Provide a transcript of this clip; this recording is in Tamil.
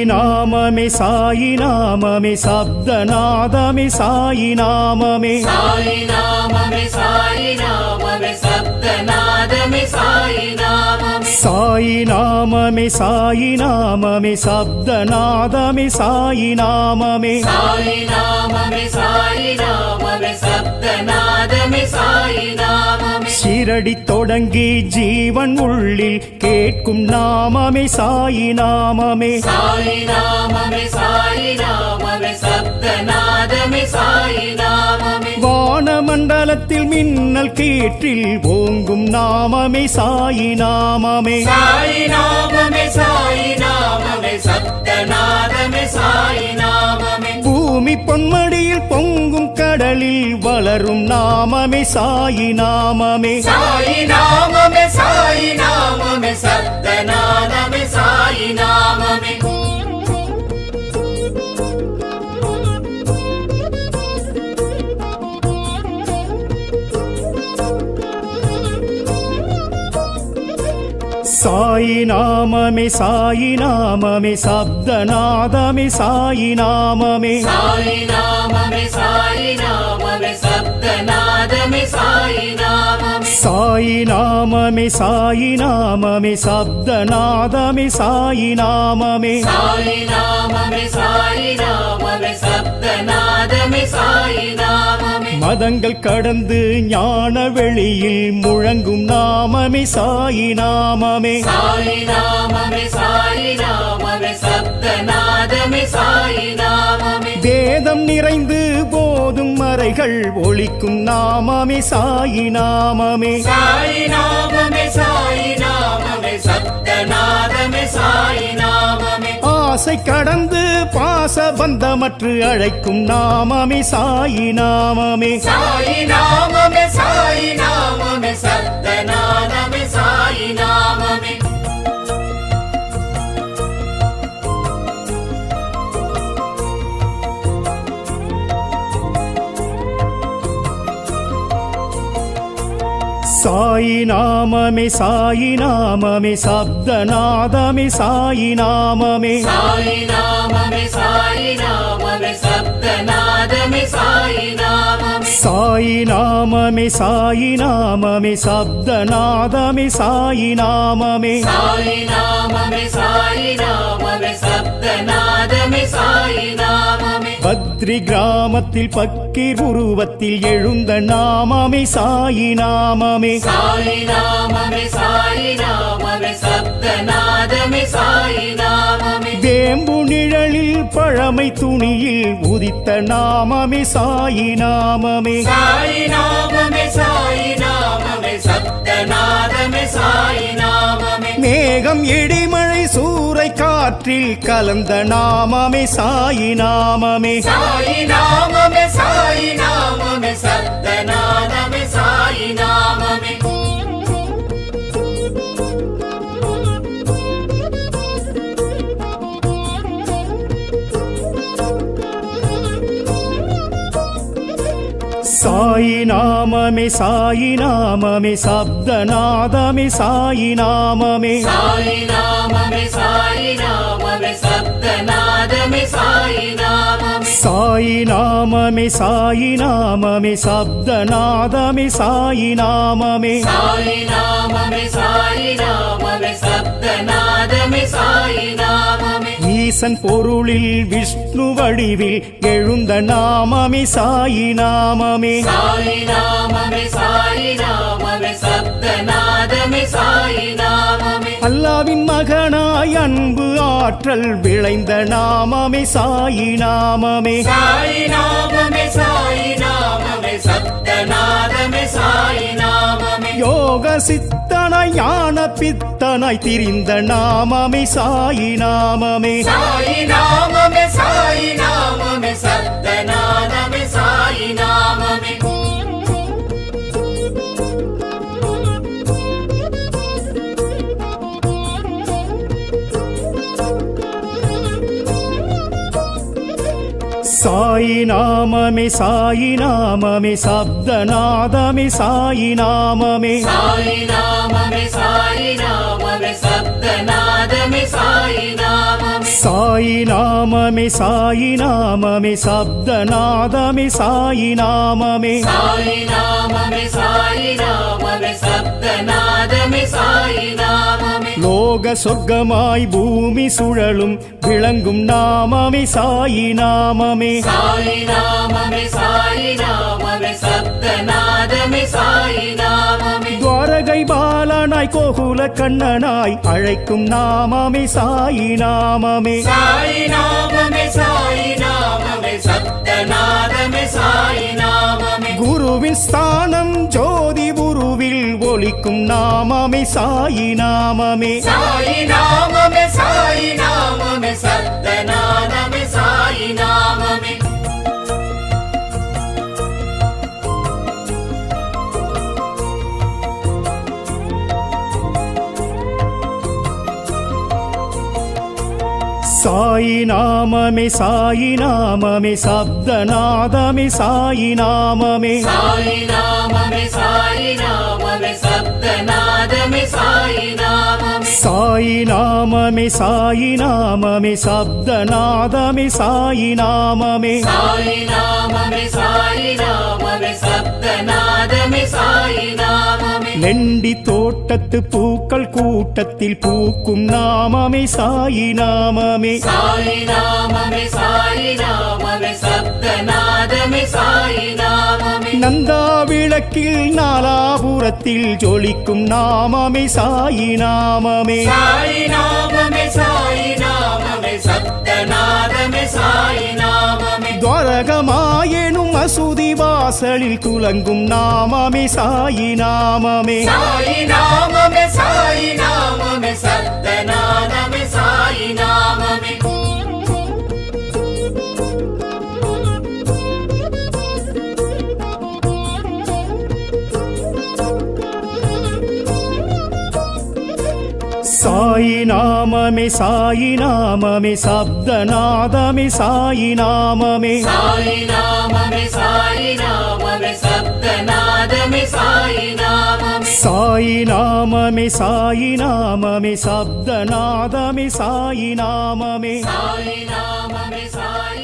நாமமே சாயி நாமமே சப்தநாதமே சாயி நாமமே சாயி நாமமே சாயி நாமமே சப்தநாதமே சாயி நாமமே சாயி நாமமே சாயி நாமமே சப்தநாதமே சாயி நாமமே சாயி நாமமே சாயி நாமமே சப்தநாதமே சாயி நாமமே ஷிரடி தொடங்கி ஜீவன் உள்ளில் கேட்கும் நாமமே சாயி நாமமே சாயி நாமமே சாயி நாமமே சப்தநாதமே சாயி நாமமே வானமண்டலத்தில் மின்னல் கீற்றில் ஓங்கும் நாமமே சாயி நாமமே சாயி நாமமே சாயி நாமமே சப்தநாதமே சாயி நாமமே பூமி பொன்மடியில் பொங்கும் கடலில் வளரும் நாமமே சாயி நாமமே சாயி நாமமே சாயி நாமமே சப்தநாதமே சாயி நாமமே சாயி நாமமே சாயி நாமமே சப்தநாதமே சாயி நாமமே சாயி நாமமே சாயி நாமமே சப்தநாதமே சாயி நாமமே சாயி நாமமே சாயி நாமமே சப்தநாதமே சாயி நாமமே சாயி நாமமே சாயி நாமமே சப்தநாதமே சாயி நாமமே மதங்கள் கடந்து ஞான வெளியில் முழங்கும் நாமமே சாயி நாமமே சாயி நாமமே சாயி நாமமே சப்தநாதமே சாயி நாமமே வேதம் நிறைந்து போதும் மறைகள் ஒலிக்கும் நாமமே சாயி நாமமே சாயி நாமமே சாயி நாமமே சப்தநாதமே சாயி நாமமே ஆசை கடந்து பாச பந்தமற்று அழைக்கும் நாமமே சாயி நாமமே சாயி நாமமே சாயி நாமமே சப்தநாதமே சாயி நாமமே சாயி நாமமே சாயி நாமமே சப்தநாதமே சாயி நாமமே சாயி நாமமே சாயி நாமமே சப்தநாதமே சாயி நாமமே சாயி நாமமே சாயி நாமமே சப்தநாதமே சாயி நாமமே சாயி நாமமே சாயி நாமமே சப்தநாதமே சாயி நாமமே பத்ரி கிராமத்தில் பக்கீர் உருவத்தில் எழுந்த நாமமே சாயி நாமமே சாயி நாமமே சாயி நாமமே சப்தநாதமே சாயி நாமமே வேம்பு நிழலில் பழமை துணியில் உதித்த நாமமே சாயி நாமமே சாயி நாமமே சாயி நாமமே சப்தநாதமே சாயி நாமமே மேகம் இடிமழை சூறை காற்றில் கலந்த நாமமே சாயி நாமமே சாயி நாமமே சாயி நாமமே சப்தநாதமே சாயி நாமமே சாயி நாமமே சாயி நாமமே சப்தநாதமே சாயி நாமமே சாயி நாமமே சாயி நாமமே சப்தநாதமே சாயி நாமமே சாயி நாமமே சாயி நாமமே சப்தநாதமே சாயி நாமமே சாயி நாமமே சாயி நாமமே சப்தநாதமே சாயி நாமமே ஈசன் பொருளில் விஷ்ணு வடிவில் எழுந்த நாமமே சாயி நாமமே சாயி நாமமே சாயி நாமமே சப்தநாதமே சாயி நாமமே அல்லாவின் மகனாய் அன்பு ஆற்றல் விளைந்த நாமமே சாயி நாமமே சாயி நாமமே சாயி நாமமே சப்தநாதமே சாயி நாமமே யோக சித்தனாய் ஞான பித்தனாய் திரிந்த நாமமே சாயி நாமமே சாயி நாமமே சாயி நாமமே சப்தநாதமே சாயி நாமமே சாயி நாமமே சாயி நாமமே சப்தநாதமே சாயி நாமமே சாயி நாமமே சாயி நாமமே சப்தநாதமே சாயி நாமமே சாயி நாமமே சாயி நாமமே சப்தநாதமே சாயி நாமமே சாயி நாமமே சாயி நாமமே சப்தநாதமே சாயி நாமமே லோக சொர்க்கமாய் பூமி சுழலும் விளங்கும் நாமமே சாயி நாமமே சாயி நாமமே சாயி நாமமே சப்தநாதமே சாயி நாமமே துவாரகை பாலனாய் கோகுல கண்ணனாய் அழைக்கும் நாமமே சாயி நாமமே சாயி நாமமே சாயி நாமமே சப்தநாதமே சாயி நாமமே குருவின் ஸ்தானம் ஜோதி குருவில் ஒலிக்கும் நாமமே சாயி நாமமே சாயி நாமமே சாயி நாமமே சப்தநாதமே சாயி நாமமே சாயி நாமமே சாயி நாமமே சப்தநாதமே சாயி நாமமே சாயி நாமமே சாயி நாமமே சப்தநாதமே சாயி நாமமே சாயி நாமமே சாயி நாமமே சப்தநாதமே சாயி நாமமே சாயி நாமமே சாயி நாமமே சப்தநாதமே சாயி நாமமே லெண்டி தோட்டத்து பூக்கள் கூட்டத்தில் பூக்கும் நாமமே சாயி நாமமே சாயி நாமமே சாயி நாமமே சப்தநாதமே சாயி நாமமே நந்தா விளக்கில் நாலாபுரத்தில் ஜொலிக்கும் நாமமே சாயி நாமமே சாயி நாமமே சாயி நாமமே சப்தநாதமே சாயி நாமமே துவாரகமாயெனும் மசூதி வாசலில் துலங்கும் நாமமே சாயி நாமமே சாயி நாமமே சாயி நாமமே சப்தநாதமே சாயி நாமமே சாயி நாமமே சாயி நாமமே சப்தநாதமே சாயி நாமமே சாயி நாமமே சாயி நாமமே சப்தநாதமே சாயி நாமமே சாயி நாமமே சாயி நாமமே சப்தநாதமே சாயி நாமமே சாயி நாமமே சாயி